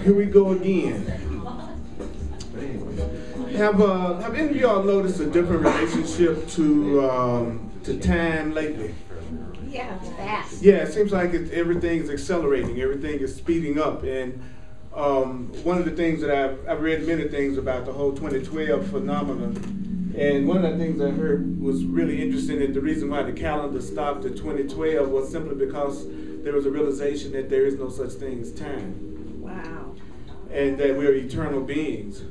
Here we go again. Have any of y'all noticed a different relationship to time lately? Yeah, it's fast. Yeah, it seems like everything is accelerating, everything is speeding up. And one of the things that I've read many things about the whole 2012 phenomenon. And one of the things I heard was really interesting, that the reason why the calendar stopped at 2012 was simply because there was a realization that there is no such thing as time. Wow. And that we're eternal beings.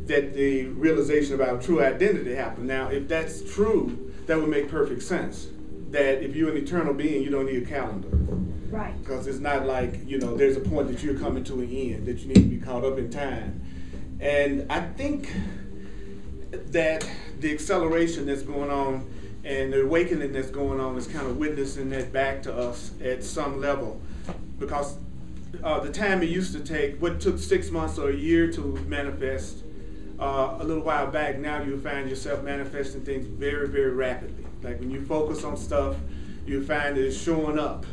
That the realization of our true identity happened. Now, if that's true, that would make perfect sense. That if you're an eternal being, you don't need a calendar. Right. Because it's not like, there's a point that you're coming to an end, that you need to be caught up in time. And I think that the acceleration that's going on and the awakening that's going on is kind of witnessing that back to us at some level. Because the time it used to take, what took 6 months or a year to manifest a little while back, now you find yourself manifesting things very, very rapidly. Like when you focus on stuff, you find that it's showing up.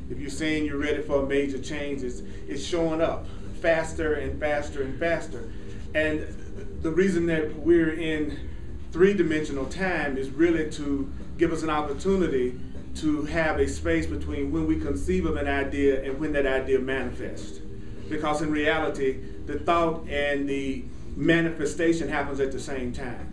If you're saying you're ready for a major change, it's showing up faster and faster and faster. And the reason that we're in three-dimensional time is really to give us an opportunity to have a space between when we conceive of an idea and when that idea manifests. Because in reality, the thought and the manifestation happens at the same time.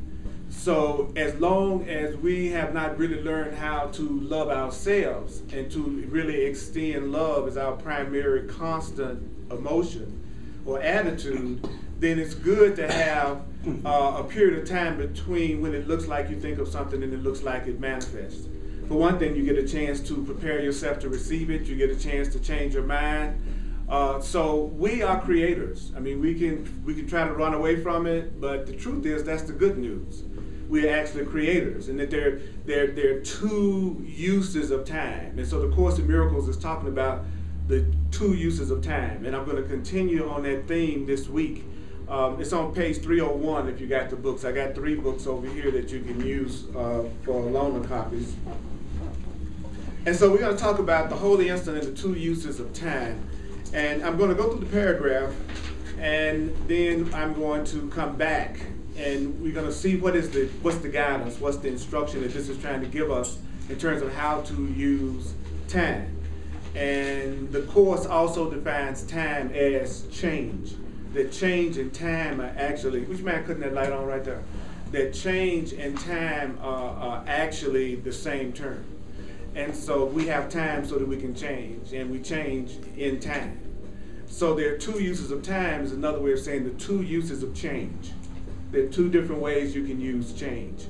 So as long as we have not really learned how to love ourselves and to really extend love as our primary constant emotion or attitude, then it's good to have a period of time between when it looks like you think of something and it looks like it manifests. For one thing, you get a chance to prepare yourself to receive it. You get a chance to change your mind. So we are creators. I mean, we can try to run away from it, but the truth is that's the good news. We are actually creators, and that there are two uses of time. And so the Course in Miracles is talking about the two uses of time, and I'm going to continue on that theme this week. It's on page 301 if you got the books. I got 3 books over here that you can use for loaner copies. And so we're going to talk about the holy instant and the two uses of time. And I'm going to go through the paragraph, and then I'm going to come back, and we're going to see what's the guidance, what's the instruction that this is trying to give us in terms of how to use time. And the Course also defines time as change. That change and time are actually, which man cutting that light on right there? That change and time are actually the same term. And so we have time so that we can change, and we change in time. So there are two uses of time is another way of saying the two uses of change. There are two different ways you can use change.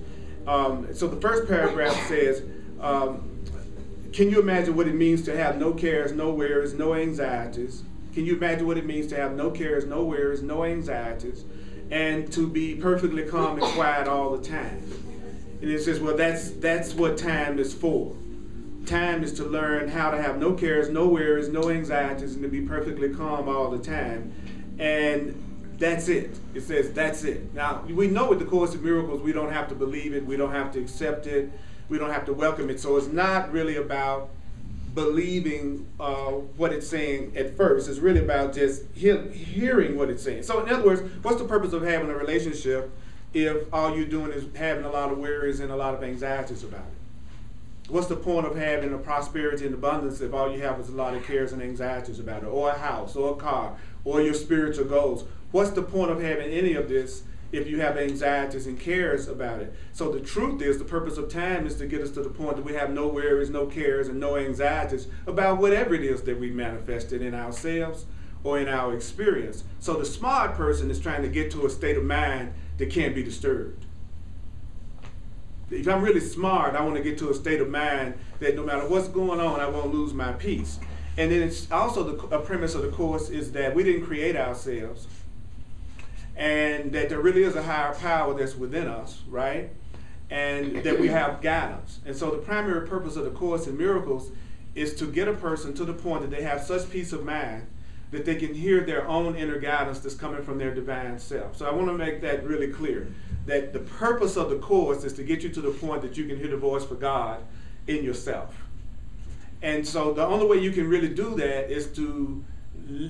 So the first paragraph says, can you imagine what it means to have no cares, no worries, no anxieties? Can you imagine what it means to have no cares, no worries, no anxieties, and to be perfectly calm and quiet all the time? And it says, well, that's what time is for. Time is to learn how to have no cares, no worries, no anxieties, and to be perfectly calm all the time. And that's it. It says that's it. Now, we know with the Course in Miracles, we don't have to believe it, we don't have to accept it, we don't have to welcome it. So it's not really about believing what it's saying at first. It's really about just hearing what it's saying. So in other words, what's the purpose of having a relationship if all you're doing is having a lot of worries and a lot of anxieties about it? What's the point of having a prosperity and abundance if all you have is a lot of cares and anxieties about it, or a house, or a car, or your spiritual goals? What's the point of having any of this if you have anxieties and cares about it? So the truth is, the purpose of time is to get us to the point that we have no worries, no cares, and no anxieties about whatever it is that we manifested in ourselves or in our experience. So the smart person is trying to get to a state of mind that can't be disturbed. If I'm really smart, I want to get to a state of mind that no matter what's going on, I won't lose my peace. And then it's also a premise of the Course is that we didn't create ourselves, and that there really is a higher power that's within us, right? And that we have guidance. And so the primary purpose of the Course in Miracles is to get a person to the point that they have such peace of mind that they can hear their own inner guidance that's coming from their divine self. So I want to make that really clear, that the purpose of the Course is to get you to the point that you can hear the voice for God in yourself. And so the only way you can really do that is to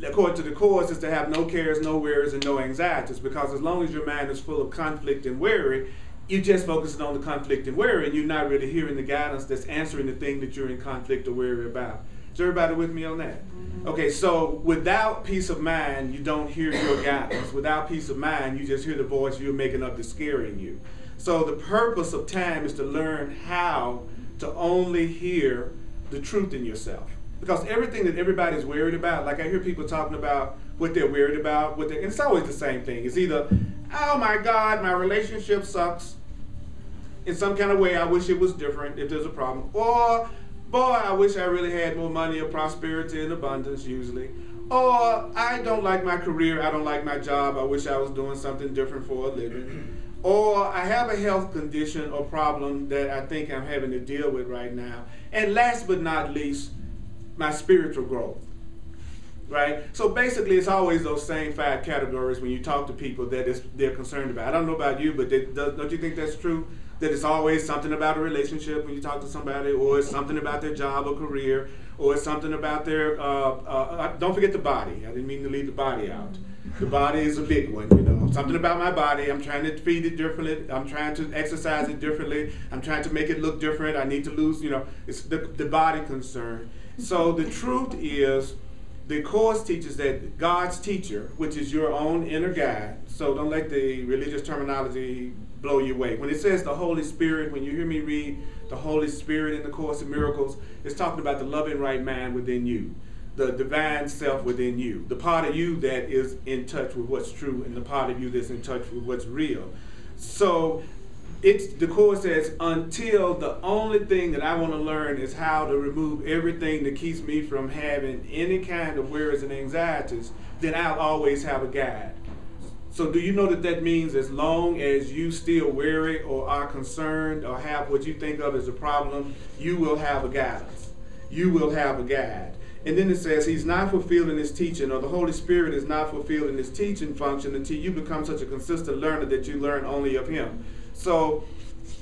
according to the Course, is to have no cares, no worries, and no anxieties, because as long as your mind is full of conflict and worry, you're just focusing on the conflict and worry, and you're not really hearing the guidance that's answering the thing that you're in conflict or worry about. Is everybody with me on that? Okay, so without peace of mind, you don't hear your guidance. Without peace of mind, you just hear the voice you're making up that's scaring you. So the purpose of time is to learn how to only hear the truth in yourself. Because everything that everybody's worried about, like I hear people talking about what they're worried about, and it's always the same thing. It's either, oh my God, my relationship sucks. In some kind of way, I wish it was different if there's a problem. Or, boy, I wish I really had more money or prosperity and abundance, usually. Or, I don't like my career, I don't like my job, I wish I was doing something different for a living. Or, I have a health condition or problem that I think I'm having to deal with right now. And last but not least, my spiritual growth. Right? So basically, it's always those same 5 categories when you talk to people that they're concerned about. I don't know about you, but don't you think that's true? That it's always something about a relationship when you talk to somebody, or it's something about their job or career, or it's something about their, don't forget the body. I didn't mean to leave the body out. The body is a big one, you know. Something about my body, I'm trying to feed it differently, I'm trying to exercise it differently, I'm trying to make it look different, I need to lose, you know, it's the body concern. So the truth is, the Course teaches that God's teacher, which is your own inner guide, so don't let the religious terminology blow you away. When it says the Holy Spirit, when you hear me read the Holy Spirit in the Course in Miracles, it's talking about the loving right mind within you, the divine self within you, the part of you that is in touch with what's true and the part of you that's in touch with what's real. So the Course says, until the only thing that I want to learn is how to remove everything that keeps me from having any kind of worries and anxieties, then I'll always have a guide. So do you know that means as long as you still worry or are concerned or have what you think of as a problem, you will have a guidance. You will have a guide. And then it says he's not fulfilling his teaching, or the Holy Spirit is not fulfilling his teaching function until you become such a consistent learner that you learn only of him. So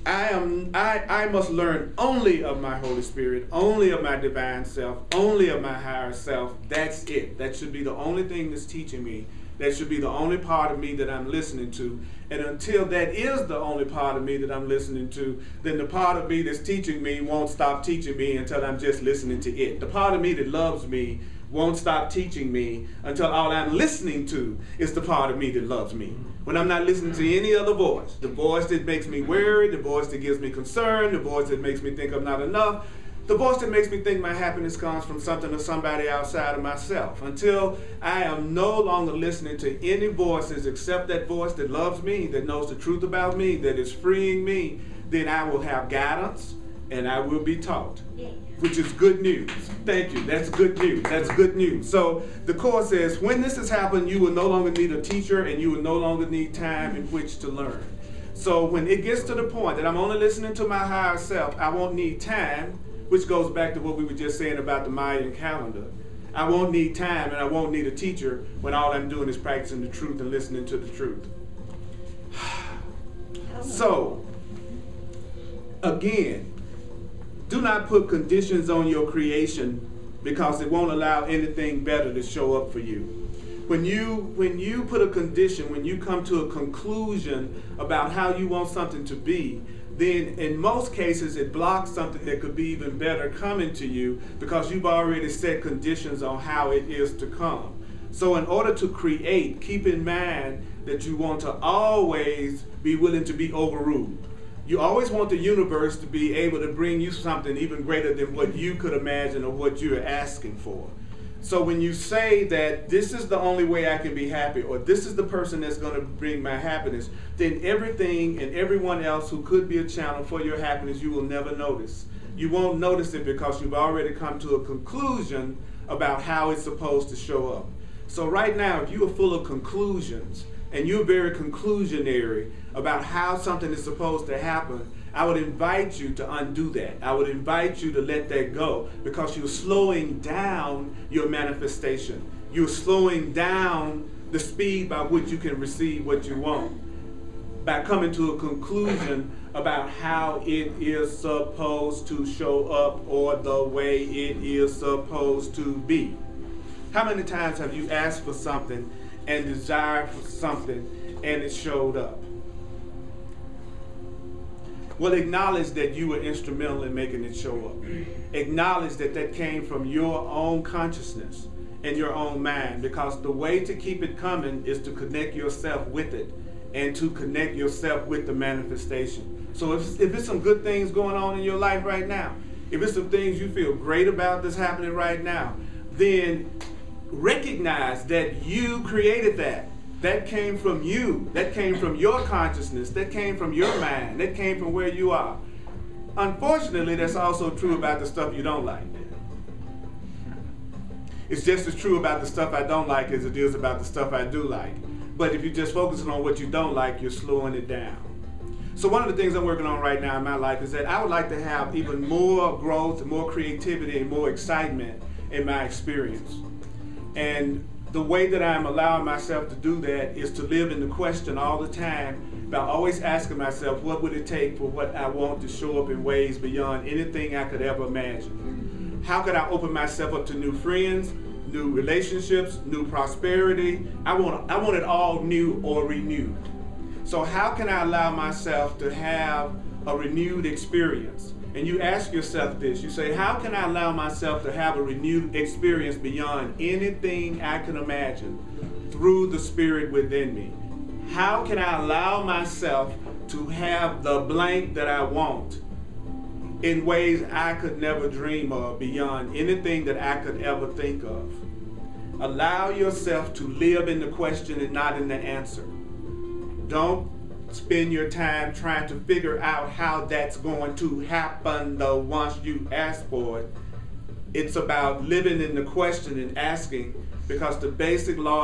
I must learn only of my Holy Spirit, only of my divine self, only of my higher self. That's it. That should be the only thing that's teaching me. That should be the only part of me that I'm listening to. And until that is the only part of me that I'm listening to, then the part of me that's teaching me won't stop teaching me until I'm just listening to it. The part of me that loves me won't stop teaching me until all I'm listening to is the part of me that loves me. When I'm not listening to any other voice, the voice that makes me worried, the voice that gives me concern, the voice that makes me think I'm not enough, the voice that makes me think my happiness comes from something or somebody outside of myself. Until I am no longer listening to any voices except that voice that loves me, that knows the truth about me, that is freeing me, then I will have guidance and I will be taught, which is good news. Thank you. That's good news. That's good news. So the Course says, when this has happened, you will no longer need a teacher and you will no longer need time in which to learn. So when it gets to the point that I'm only listening to my higher self, I won't need time, which goes back to what we were just saying about the Mayan calendar. I won't need time and I won't need a teacher when all I'm doing is practicing the truth and listening to the truth. So, again, do not put conditions on your creation because it won't allow anything better to show up for you. When you put a condition, when you come to a conclusion about how you want something to be, then in most cases it blocks something that could be even better coming to you because you've already set conditions on how it is to come. So in order to create, keep in mind that you want to always be willing to be overruled. You always want the universe to be able to bring you something even greater than what you could imagine or what you're asking for. So when you say that this is the only way I can be happy, or this is the person that's going to bring my happiness, then everything and everyone else who could be a channel for your happiness, you will never notice. You won't notice it because you've already come to a conclusion about how it's supposed to show up. So right now, if you are full of conclusions and you're very conclusionary about how something is supposed to happen, I would invite you to undo that. I would invite you to let that go because you're slowing down your manifestation. You're slowing down the speed by which you can receive what you want by coming to a conclusion about how it is supposed to show up or the way it is supposed to be. How many times have you asked for something and desired for something and it showed up? Well, acknowledge that you were instrumental in making it show up. Acknowledge that that came from your own consciousness and your own mind, because the way to keep it coming is to connect yourself with it and to connect yourself with the manifestation. So if it's some good things going on in your life right now, if it's some things you feel great about that's happening right now, then recognize that you created that. That came from you. That came from your consciousness. That came from your mind. That came from where you are. Unfortunately, that's also true about the stuff you don't like. It's just as true about the stuff I don't like as it is about the stuff I do like. But if you're just focusing on what you don't like, you're slowing it down. So one of the things I'm working on right now in my life is that I would like to have even more growth, more creativity, and more excitement in my experience. And the way that I'm allowing myself to do that is to live in the question all the time about always asking myself, what would it take for what I want to show up in ways beyond anything I could ever imagine? How could I open myself up to new friends, new relationships, new prosperity? I want it all new or renewed. So how can I allow myself to have a renewed experience? And you ask yourself this, you say, how can I allow myself to have a renewed experience beyond anything I can imagine through the Spirit within me? How can I allow myself to have the blank that I want in ways I could never dream of beyond anything that I could ever think of? Allow yourself to live in the question and not in the answer. Don't spend your time trying to figure out how that's going to happen though once you ask for it. It's about living in the question and asking, because the basic law